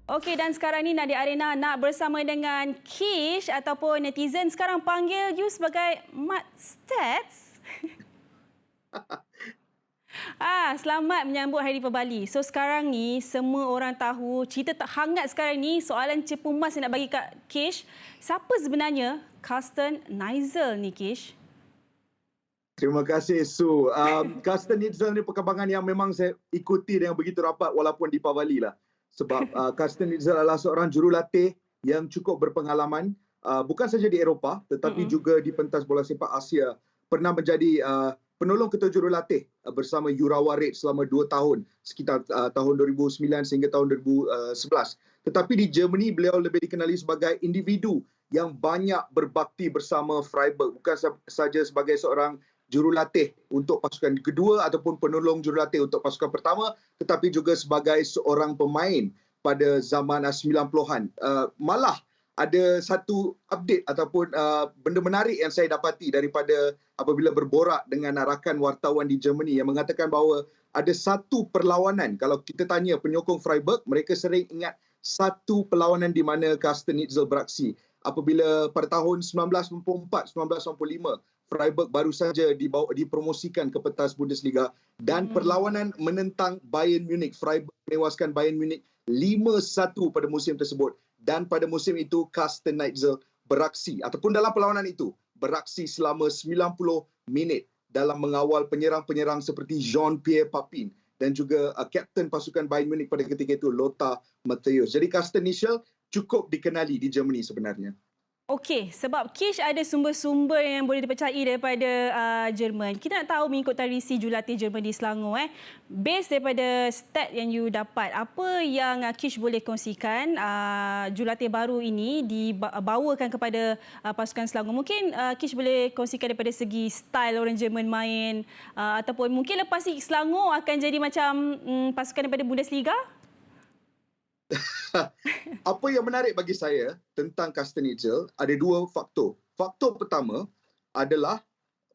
Okey, dan sekarang ni Nadia Arina nak bersama dengan Kish ataupun netizen sekarang panggil you sebagai Mat Stats. Selamat menyambut Hari Pebali. So sekarang ni semua orang tahu cerita tak hangat sekarang ni soalan cepu emas yang nak bagi kat Kish. Siapa sebenarnya Carsten Nijl ni, Kish? Terima kasih, Su. Carsten Nijl ni perkembangan yang memang saya ikuti dengan begitu rapat walaupun di Pavali lah. Sebab Carsten Nijl adalah seorang jurulatih yang cukup berpengalaman, bukan saja di Eropah tetapi juga di pentas bola sepak Asia. Pernah menjadi penolong ketua jurulatih bersama Urawa Red selama 2 tahun, sekitar tahun 2009 sehingga tahun 2011. Tetapi di Germany, beliau lebih dikenali sebagai individu yang banyak berbakti bersama Freiburg, bukan saja sebagai seorang jurulatih untuk pasukan kedua ataupun penolong jurulatih untuk pasukan pertama, tetapi juga sebagai seorang pemain pada zaman 90-an. Malah ada satu update ataupun benda menarik yang saya dapati daripada apabila berborak dengan rakan wartawan di Germany yang mengatakan bahawa ada satu perlawanan, kalau kita tanya penyokong Freiburg, mereka sering ingat satu perlawanan di mana Carsten Nijl beraksi. Apabila pada tahun 1994-1995, Freiburg baru saja dipromosikan ke pentas Bundesliga dan perlawanan menentang Bayern Munich. Freiburg menewaskan Bayern Munich 5-1 pada musim tersebut. Dan pada musim itu Carsten Nijl beraksi ataupun dalam perlawanan itu beraksi selama 90 minit dalam mengawal penyerang-penyerang seperti Jean-Pierre Papin dan juga kapten pasukan Bayern Munich pada ketika itu Lothar Matthäus. Jadi Carsten Nijl cukup dikenali di Germany sebenarnya. Okey, sebab Kish ada sumber-sumber yang boleh dipercayai daripada Jerman. Kita nak tahu mengikut tradisi jurulatih Jerman di Selangor. Base daripada stat yang you dapat, apa yang Kish boleh kongsikan jurulatih baru ini dibawakan kepada pasukan Selangor? Mungkin Kish boleh kongsikan daripada segi style orang Jerman main ataupun mungkin lepas ni Selangor akan jadi macam pasukan daripada Bundesliga? Apa yang menarik bagi saya tentang Carsten Nijl ada 2 faktor. Faktor pertama adalah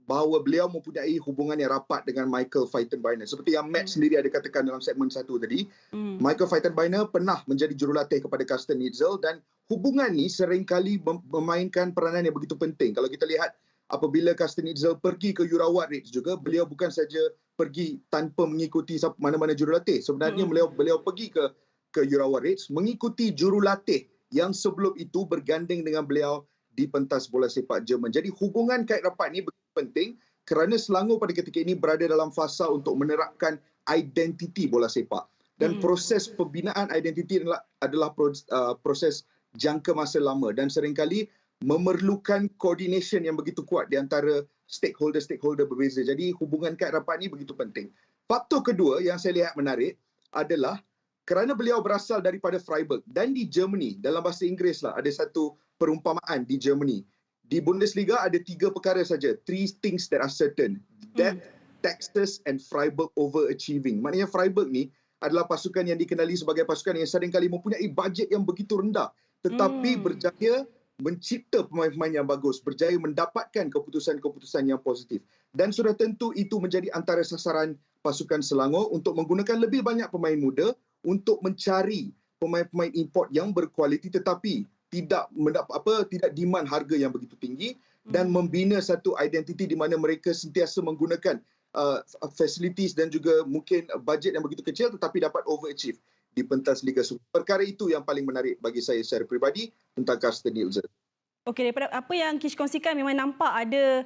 bahawa beliau mempunyai hubungan yang rapat dengan Michael Faitenbeiner. Seperti yang Matt sendiri ada katakan dalam segmen 1 tadi, Michael Faitenbeiner pernah menjadi jurulatih kepada Carsten Nijl dan hubungan ni seringkali memainkan peranan yang begitu penting. Kalau kita lihat apabila Carsten Nijl pergi ke Urawa Reds juga, beliau bukan saja pergi tanpa mengikuti mana-mana jurulatih. Sebenarnya beliau pergi ke Urawa Reds mengikuti jurulatih yang sebelum itu berganding dengan beliau di pentas bola sepak Jerman. Jadi hubungan kait rapat ini begitu penting kerana Selangor pada ketika ini berada dalam fasa untuk menerapkan identiti bola sepak. Dan proses pembinaan identiti adalah proses jangka masa lama dan seringkali memerlukan coordination yang begitu kuat di antara stakeholder-stakeholder berbeza. Jadi hubungan kait rapat ini begitu penting. Faktor kedua yang saya lihat menarik adalah kerana beliau berasal daripada Freiburg dan di Germany, dalam bahasa Inggeris lah, ada satu perumpamaan di Germany. Di Bundesliga ada 3 perkara saja. 3 things that are certain. Depth, taxes and Freiburg overachieving. Maknanya Freiburg ni adalah pasukan yang dikenali sebagai pasukan yang seringkali mempunyai bajet yang begitu rendah. Tetapi berjaya mencipta pemain-pemain yang bagus. Berjaya mendapatkan keputusan-keputusan yang positif. Dan sudah tentu itu menjadi antara sasaran pasukan Selangor untuk menggunakan lebih banyak pemain muda untuk mencari pemain-pemain import yang berkualiti tetapi tidak demand harga yang begitu tinggi dan membina satu identiti di mana mereka sentiasa menggunakan facilities dan juga mungkin bajet yang begitu kecil tetapi dapat overachieve di pentas Liga Super. Perkara itu yang paling menarik bagi saya secara peribadi tentang Carsten Nijl. Okey, daripada apa yang Kish kongsikan memang nampak ada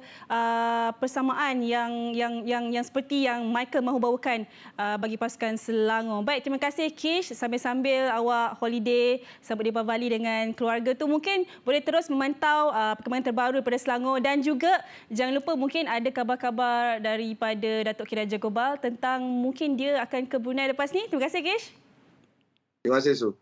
persamaan yang seperti yang Michael mahu bawakan bagi pasukan Selangor. Baik, terima kasih Kish. Sambil-sambil awak holiday sambut Deepavali dengan keluarga tu, mungkin boleh terus memantau perkembangan terbaru daripada Selangor dan juga jangan lupa mungkin ada kabar-kabar daripada Datuk Kiraja Gobal tentang mungkin dia akan ke Brunei lepas ni. Terima kasih Kish. Terima kasih Su.